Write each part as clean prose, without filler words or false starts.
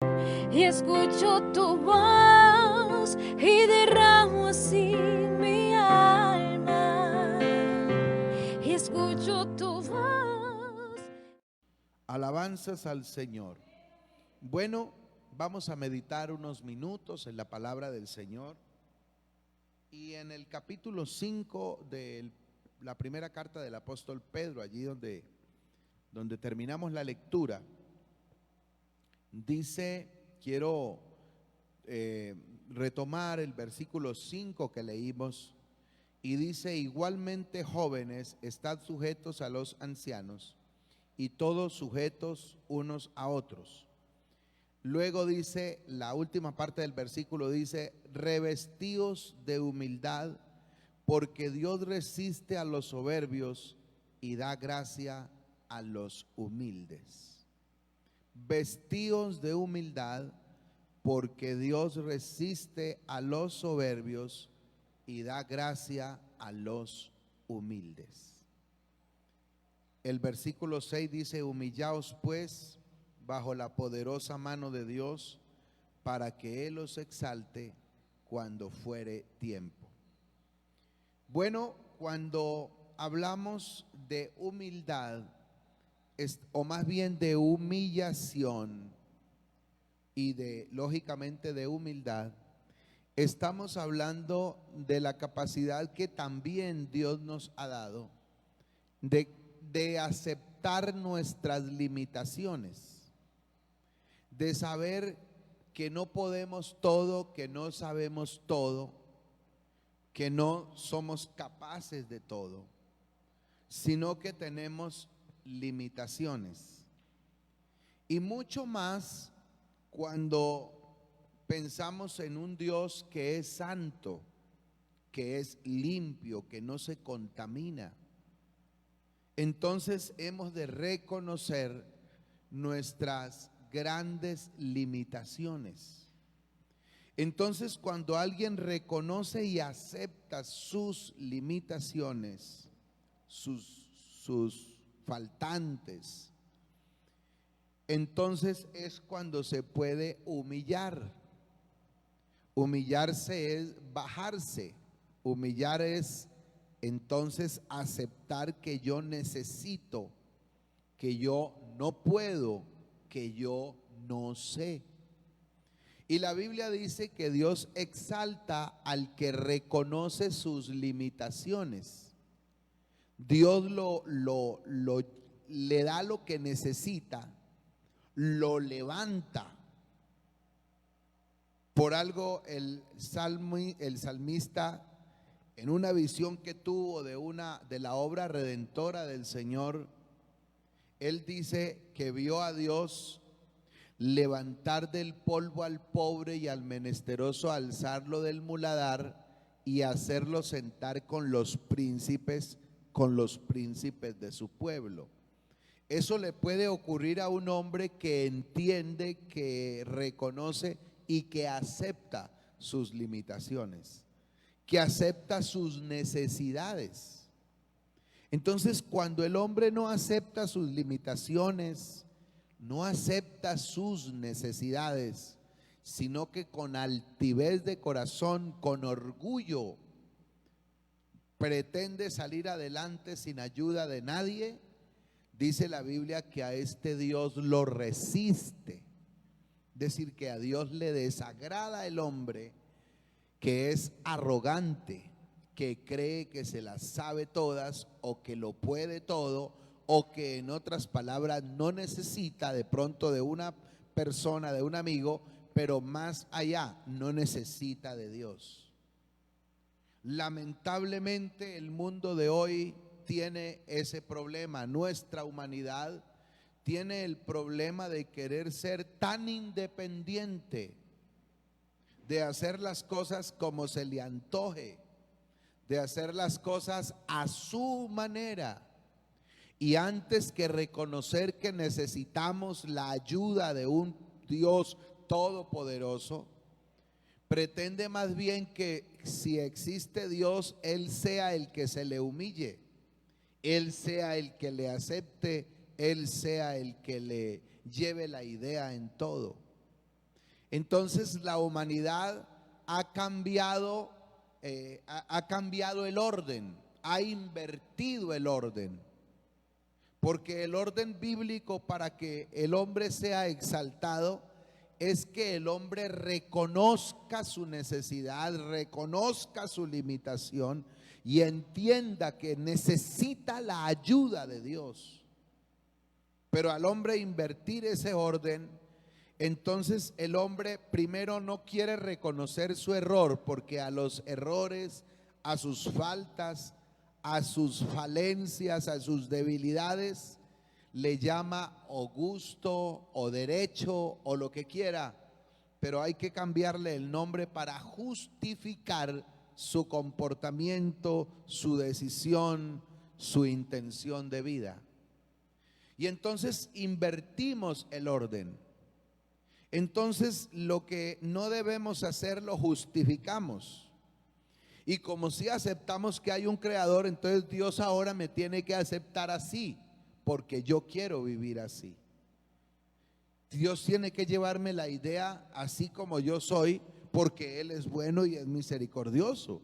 y escucho tu voz y derramo así mi alma y escucho tu voz. Alabanzas al Señor. Bueno, vamos a meditar unos minutos en la palabra del Señor. Y en el capítulo 5 de la primera carta del apóstol Pedro, allí donde terminamos la lectura, dice, quiero retomar el versículo 5 que leímos, y dice: igualmente jóvenes, estad sujetos a los ancianos, y todos sujetos unos a otros. Luego dice, la última parte del versículo dice: revestíos de humildad, porque Dios resiste a los soberbios y da gracia a los humildes. Vestíos de humildad, porque Dios resiste a los soberbios y da gracia a los humildes. El versículo 6 dice: humillaos pues bajo la poderosa mano de Dios, para que Él os exalte cuando fuere tiempo. Bueno, cuando hablamos de humildad, o más bien de humillación y lógicamente de humildad, estamos hablando de la capacidad que también Dios nos ha dado de aceptar nuestras limitaciones, de saber que no podemos todo, que no sabemos todo, que no somos capaces de todo, sino que tenemos limitaciones. Y mucho más cuando pensamos en un Dios que es santo, que es limpio, que no se contamina. Entonces hemos de reconocer nuestras grandes limitaciones. Entonces, cuando alguien reconoce y acepta sus limitaciones, sus faltantes, entonces es cuando se puede humillar. Humillarse es bajarse. Humillar es entonces aceptar que yo necesito, que yo no puedo, que yo no sé. Y la Biblia dice que Dios exalta al que reconoce sus limitaciones. Dios le da lo que necesita, lo levanta. Por algo el salmista, en una visión que tuvo de la obra redentora del Señor, él dice que vio a Dios levantar del polvo al pobre y al menesteroso, alzarlo del muladar y hacerlo sentar con los príncipes de su pueblo. Eso le puede ocurrir a un hombre que entiende, que reconoce y que acepta sus limitaciones, que acepta sus necesidades. Entonces, cuando el hombre no acepta sus limitaciones, no acepta sus necesidades, sino que con altivez de corazón, con orgullo, pretende salir adelante sin ayuda de nadie, dice la Biblia que a este Dios lo resiste. Es decir, que a Dios le desagrada el hombre que es arrogante, que cree que se las sabe todas o que lo puede todo, o que en otras palabras no necesita de pronto de una persona, de un amigo, pero más allá no necesita de Dios. Lamentablemente el mundo de hoy tiene ese problema. Nuestra humanidad tiene el problema de querer ser tan independiente, de hacer las cosas como se le antoje, de hacer las cosas a su manera. Y antes que reconocer que necesitamos la ayuda de un Dios todopoderoso, pretende más bien que si existe Dios, Él sea el que se le humille, Él sea el que le acepte, Él sea el que le lleve la idea en todo. Entonces la humanidad ha cambiado, ha cambiado el orden, ha invertido el orden. Porque el orden bíblico para que el hombre sea exaltado es que el hombre reconozca su necesidad, reconozca su limitación y entienda que necesita la ayuda de Dios. Pero al hombre invertir ese orden, entonces el hombre primero no quiere reconocer su error, porque a los errores, a sus faltas, a sus falencias, a sus debilidades, le llama o gusto o derecho o lo que quiera, pero hay que cambiarle el nombre para justificar su comportamiento, su decisión, su intención de vida. Y entonces invertimos el orden. Entonces lo que no debemos hacer lo justificamos. Y como si aceptamos que hay un creador, entonces Dios ahora me tiene que aceptar así, porque yo quiero vivir así. Dios tiene que llevarme la idea así como yo soy, porque Él es bueno y es misericordioso.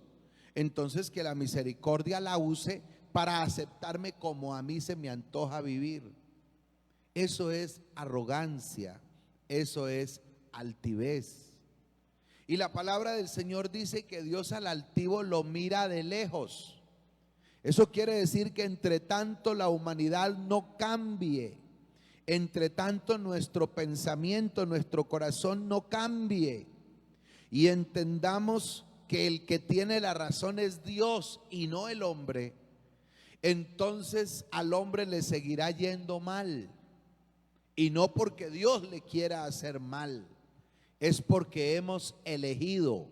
Entonces que la misericordia la use para aceptarme como a mí se me antoja vivir. Eso es arrogancia, eso es altivez. Y la palabra del Señor dice que Dios al altivo lo mira de lejos. Eso quiere decir que entre tanto la humanidad no cambie, entre tanto nuestro pensamiento, nuestro corazón no cambie, y entendamos que el que tiene la razón es Dios y no el hombre, entonces al hombre le seguirá yendo mal. Y no porque Dios le quiera hacer mal, es porque hemos elegido.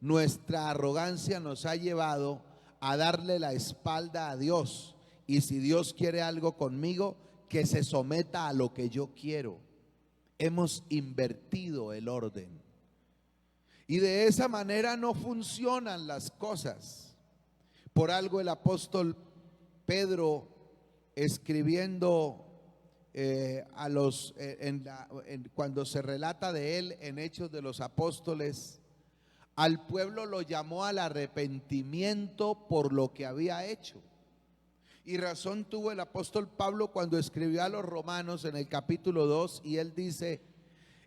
Nuestra arrogancia nos ha llevado a darle la espalda a Dios. Y si Dios quiere algo conmigo, que se someta a lo que yo quiero. Hemos invertido el orden. Y de esa manera no funcionan las cosas. Por algo el apóstol Pedro, escribiendo cuando se relata de él en Hechos de los Apóstoles, al pueblo lo llamó al arrepentimiento por lo que había hecho. Y razón tuvo el apóstol Pablo cuando escribió a los romanos en el capítulo 2, y él dice: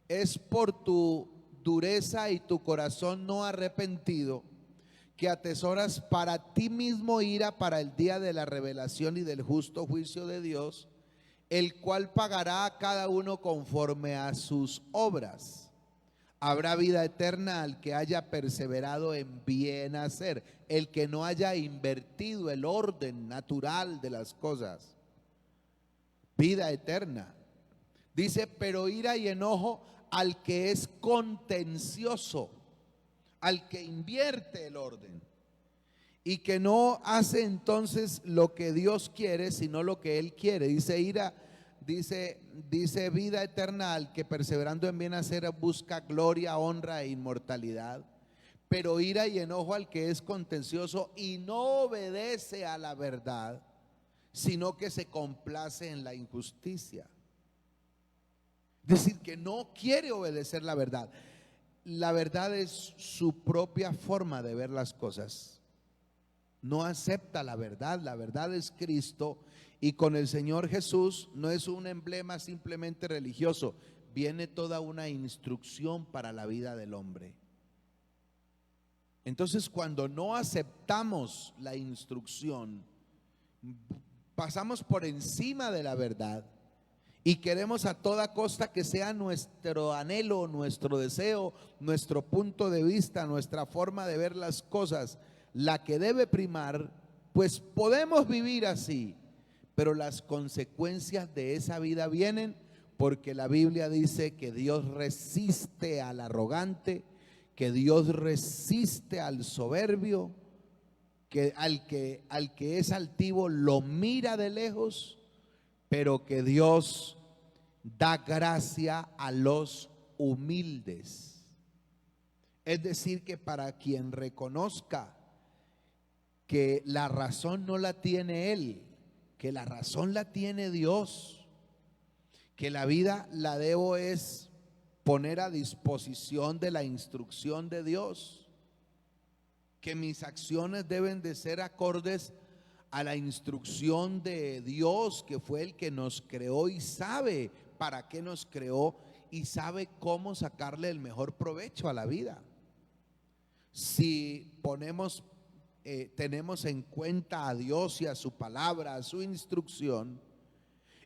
es por tu dureza y tu corazón no arrepentido que atesoras para ti mismo ira para el día de la revelación y del justo juicio de Dios, el cual pagará a cada uno conforme a sus obras. Habrá vida eterna al que haya perseverado en bien hacer, el que no haya invertido el orden natural de las cosas. Vida eterna. Dice, pero ira y enojo al que es contencioso, al que invierte el orden y que no hace entonces lo que Dios quiere, sino lo que Él quiere. Dice ira, dice vida eterna al que perseverando en bien hacer busca gloria, honra e inmortalidad. Pero ira y enojo al que es contencioso y no obedece a la verdad, sino que se complace en la injusticia. Es decir, que no quiere obedecer la verdad. La verdad es su propia forma de ver las cosas. No acepta la verdad es Cristo, y con el Señor Jesús no es un emblema simplemente religioso, viene toda una instrucción para la vida del hombre. Entonces, cuando no aceptamos la instrucción, pasamos por encima de la verdad y queremos a toda costa que sea nuestro anhelo, nuestro deseo, nuestro punto de vista, nuestra forma de ver las cosas la que debe primar. Pues podemos vivir así, pero las consecuencias de esa vida vienen porque la Biblia dice que Dios resiste al arrogante, que Dios resiste al soberbio, que al que es altivo lo mira de lejos, pero que Dios da gracia a los humildes. Es decir, que para quien reconozca que la razón no la tiene él, que la razón la tiene Dios, que la vida la debo es poner a disposición de la instrucción de Dios, que mis acciones deben de ser acordes a la instrucción de Dios, que fue el que nos creó y sabe para qué nos creó y sabe cómo sacarle el mejor provecho a la vida. Si tenemos en cuenta a Dios y a su palabra, a su instrucción,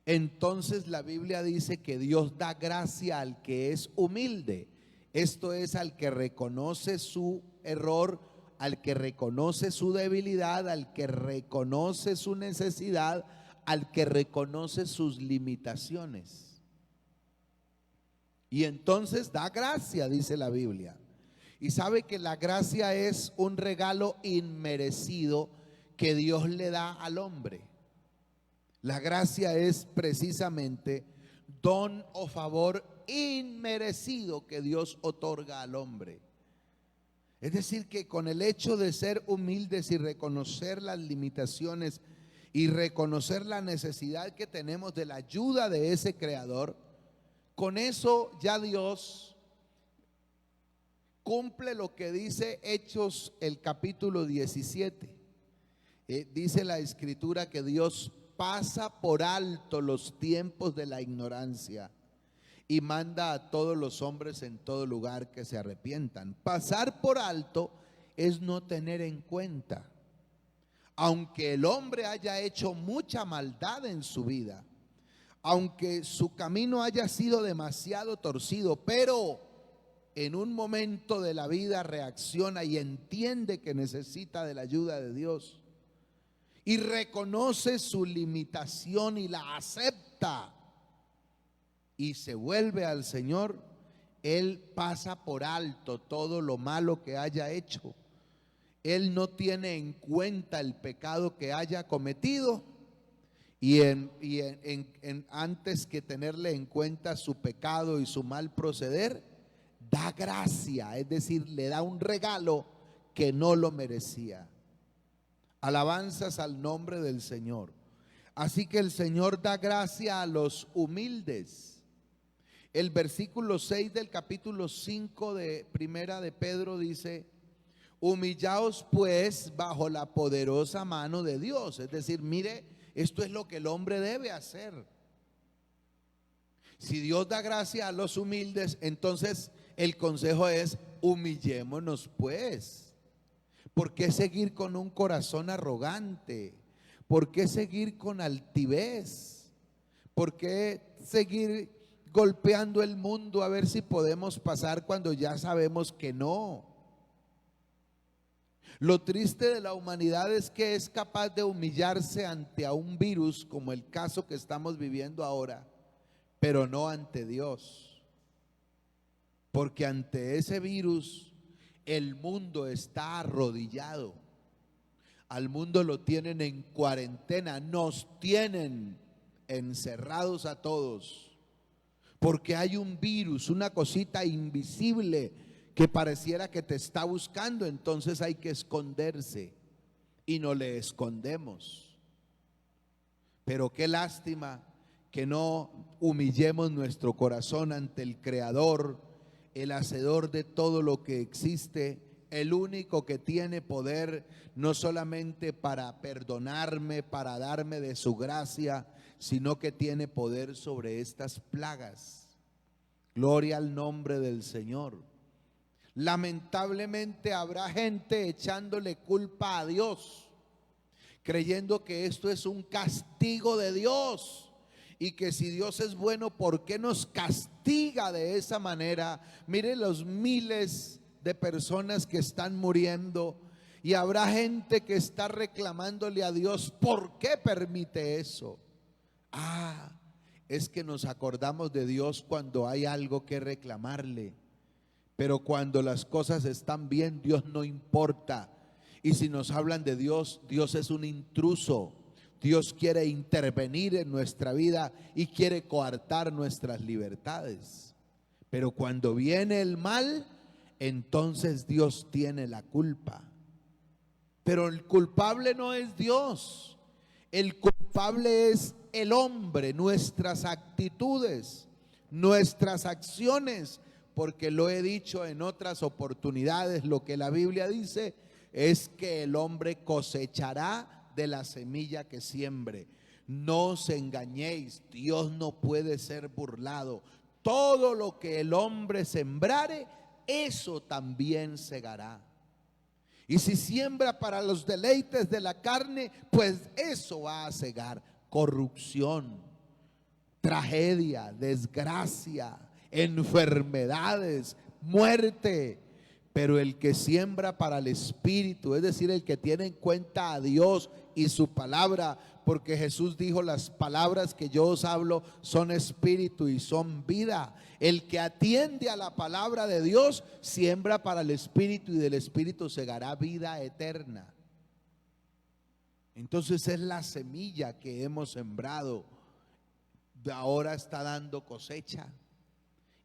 entonces la Biblia dice que Dios da gracia al que es humilde. Esto es, al que reconoce su error, al que reconoce su debilidad, al que reconoce su necesidad, al que reconoce sus limitaciones. Y entonces da gracia, dice la Biblia. Y sabe que la gracia es un regalo inmerecido que Dios le da al hombre. La gracia es precisamente don o favor inmerecido que Dios otorga al hombre. Es decir, que con el hecho de ser humildes y reconocer las limitaciones y reconocer la necesidad que tenemos de la ayuda de ese Creador, con eso ya Dios cumple lo que dice Hechos el capítulo 17. Dice la Escritura que Dios pasa por alto los tiempos de la ignorancia y manda a todos los hombres en todo lugar que se arrepientan. Pasar por alto es no tener en cuenta. Aunque el hombre haya hecho mucha maldad en su vida, aunque su camino haya sido demasiado torcido, pero en un momento de la vida reacciona y entiende que necesita de la ayuda de Dios y reconoce su limitación y la acepta y se vuelve al Señor, Él pasa por alto todo lo malo que haya hecho. Él no tiene en cuenta el pecado que haya cometido y antes que tenerle en cuenta su pecado y su mal proceder, da gracia, es decir, le da un regalo que no lo merecía. Alabanzas al nombre del Señor. Así que el Señor da gracia a los humildes. El versículo 6 del capítulo 5 de Primera de Pedro dice: humillaos pues bajo la poderosa mano de Dios. Es decir, mire, esto es lo que el hombre debe hacer. Si Dios da gracia a los humildes, entonces el consejo es: humillémonos pues. ¿Por qué seguir con un corazón arrogante? ¿Por qué seguir con altivez? ¿Por qué seguir golpeando el mundo a ver si podemos pasar cuando ya sabemos que no? Lo triste de la humanidad es que es capaz de humillarse ante a un virus como el caso que estamos viviendo ahora, pero no ante Dios. Porque ante ese virus el mundo está arrodillado. Al mundo lo tienen en cuarentena, nos tienen encerrados a todos. Porque hay un virus, una cosita invisible que pareciera que te está buscando, entonces hay que esconderse y no le escondemos. Pero qué lástima que no humillemos nuestro corazón ante el Creador, el hacedor de todo lo que existe, el único que tiene poder no solamente para perdonarme, para darme de su gracia, sino que tiene poder sobre estas plagas. Gloria al nombre del Señor. Lamentablemente habrá gente echándole culpa a Dios, creyendo que esto es un castigo de Dios. Y que si Dios es bueno, ¿por qué nos castiga de esa manera? Mire los miles de personas que están muriendo. Y habrá gente que está reclamándole a Dios: ¿por qué permite eso? Es que nos acordamos de Dios cuando hay algo que reclamarle. Pero cuando las cosas están bien, Dios no importa. Y si nos hablan de Dios, Dios es un intruso. Dios quiere intervenir en nuestra vida y quiere coartar nuestras libertades. Pero cuando viene el mal, entonces Dios tiene la culpa. Pero el culpable no es Dios. El culpable es el hombre, nuestras actitudes, nuestras acciones, porque lo he dicho en otras oportunidades, lo que la Biblia dice es que el hombre cosechará de la semilla que siembre. No os engañéis, Dios no puede ser burlado. Todo lo que el hombre sembrare, eso también segará. Y si siembra para los deleites de la carne, pues eso va a segar corrupción, tragedia, desgracia, enfermedades, muerte. Pero el que siembra para el Espíritu, es decir, el que tiene en cuenta a Dios y su palabra, porque Jesús dijo: las palabras que yo os hablo son espíritu y son vida. El que atiende a la palabra de Dios siembra para el Espíritu, y del Espíritu segará vida eterna. Entonces es la semilla que hemos sembrado, ahora está dando cosecha,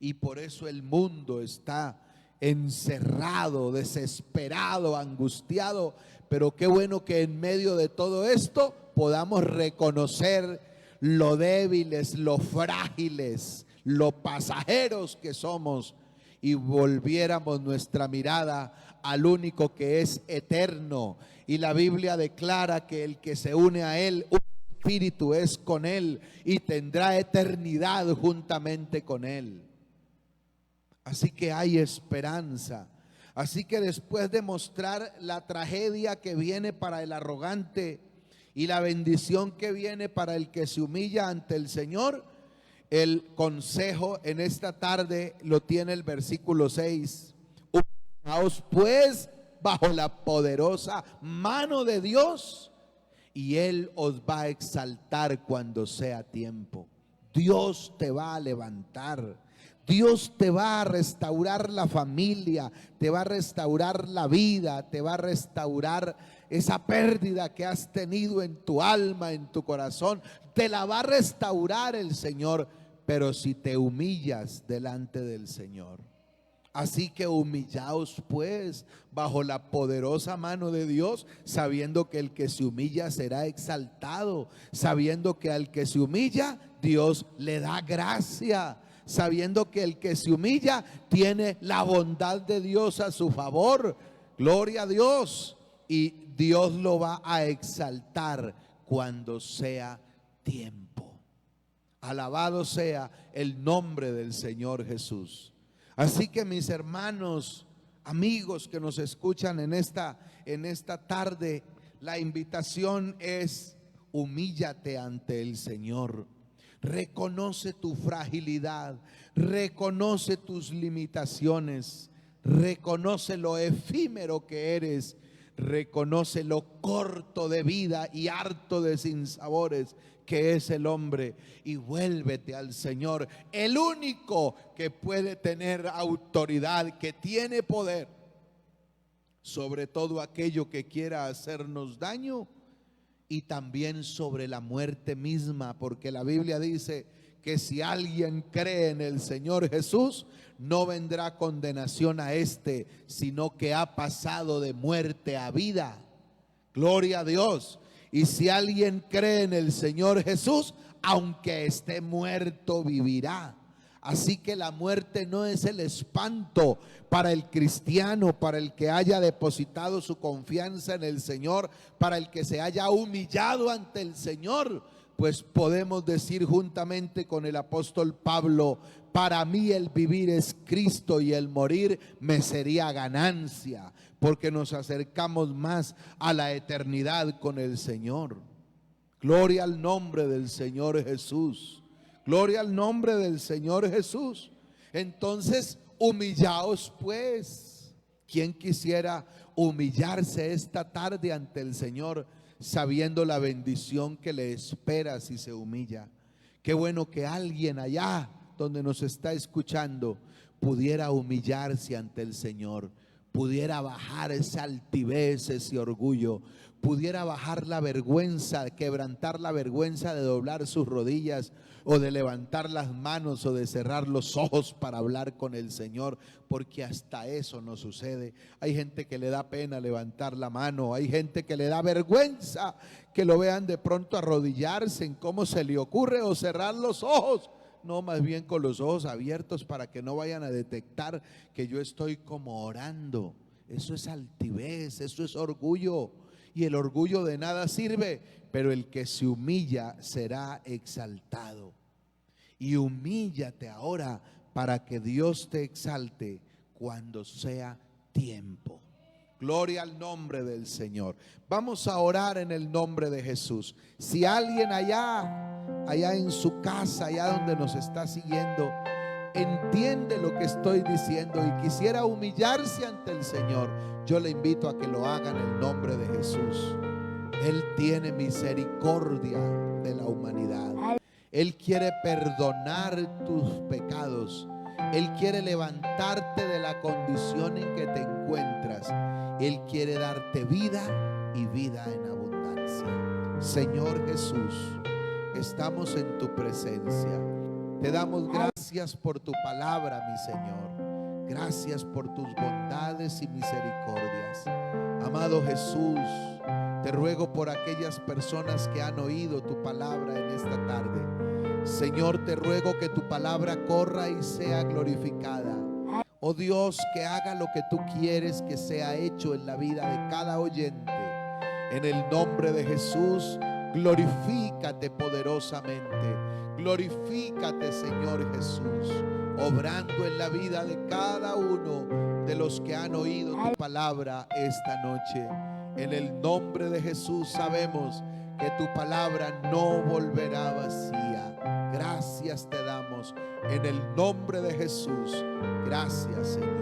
y por eso el mundo está encerrado, desesperado, angustiado. Pero qué bueno que en medio de todo esto podamos reconocer lo débiles, lo frágiles, lo pasajeros que somos, y volviéramos nuestra mirada al único que es eterno. Y la Biblia declara que el que se une a Él, un espíritu es con Él, y tendrá eternidad juntamente con Él. Así que hay esperanza. Así que después de mostrar la tragedia que viene para el arrogante y la bendición que viene para el que se humilla ante el Señor, el consejo en esta tarde lo tiene el versículo 6. Humillaos pues bajo la poderosa mano de Dios, y Él os va a exaltar cuando sea tiempo. Dios te va a levantar. Dios te va a restaurar la familia, te va a restaurar la vida, te va a restaurar esa pérdida que has tenido en tu alma, en tu corazón. Te la va a restaurar el Señor, pero si te humillas delante del Señor. Así que humillaos pues bajo la poderosa mano de Dios, sabiendo que el que se humilla será exaltado, sabiendo que al que se humilla Dios le da gracia, sabiendo que el que se humilla tiene la bondad de Dios a su favor. Gloria a Dios. Y Dios lo va a exaltar cuando sea tiempo. Alabado sea el nombre del Señor Jesús. Así que mis hermanos, amigos que nos escuchan en esta tarde, la invitación es: humíllate ante el Señor. Reconoce tu fragilidad, reconoce tus limitaciones, reconoce lo efímero que eres, reconoce lo corto de vida y harto de sinsabores que es el hombre, y vuélvete al Señor, el único que puede tener autoridad, que tiene poder sobre todo aquello que quiera hacernos daño, y también sobre la muerte misma, porque la Biblia dice que si alguien cree en el Señor Jesús, no vendrá condenación a este, sino que ha pasado de muerte a vida. Gloria a Dios. Y si alguien cree en el Señor Jesús, aunque esté muerto, vivirá. Así que la muerte no es el espanto para el cristiano, para el que haya depositado su confianza en el Señor, para el que se haya humillado ante el Señor. Pues podemos decir juntamente con el apóstol Pablo: para mí el vivir es Cristo y el morir me sería ganancia, porque nos acercamos más a la eternidad con el Señor. Gloria al nombre del Señor Jesús. Gloria al nombre del Señor Jesús. Entonces, humillaos pues. ¿Quién quisiera humillarse esta tarde ante el Señor, sabiendo la bendición que le espera si se humilla? Qué bueno que alguien allá donde nos está escuchando pudiera humillarse ante el Señor, pudiera bajar esa altivez, ese orgullo, pudiera bajar la vergüenza, quebrantar la vergüenza de doblar sus rodillas, o de levantar las manos, o de cerrar los ojos para hablar con el Señor, porque hasta eso no sucede. Hay gente que le da pena levantar la mano, hay gente que le da vergüenza que lo vean de pronto arrodillarse, en cómo se le ocurre, o cerrar los ojos. No, más bien con los ojos abiertos para que no vayan a detectar que yo estoy como orando. Eso es altivez, eso es orgullo. Y el orgullo de nada sirve, pero el que se humilla será exaltado. Y humíllate ahora para que Dios te exalte cuando sea tiempo. Gloria al nombre del Señor. Vamos a orar en el nombre de Jesús. Si alguien allá en su casa, allá donde nos está siguiendo, entiende lo que estoy diciendo y quisiera humillarse ante el Señor, yo le invito a que lo haga en el nombre de Jesús. Él tiene misericordia de la humanidad. Él quiere perdonar tus pecados. Él quiere levantarte de la condición en que te encuentras. Él quiere darte vida y vida en abundancia. Señor Jesús, estamos en tu presencia. Te damos gracias por tu palabra, mi Señor. Gracias por tus bondades y misericordias. Amado Jesús, te ruego por aquellas personas que han oído tu palabra en esta tarde. Señor, te ruego que tu palabra corra y sea glorificada. Oh Dios, que haga lo que tú quieres que sea hecho en la vida de cada oyente. En el nombre de Jesús, glorifícate poderosamente. Glorifícate, Señor Jesús, obrando en la vida de cada uno de los que han oído tu palabra esta noche. En el nombre de Jesús sabemos que tu palabra no volverá vacía. Gracias te damos en el nombre de Jesús. Gracias, Señor.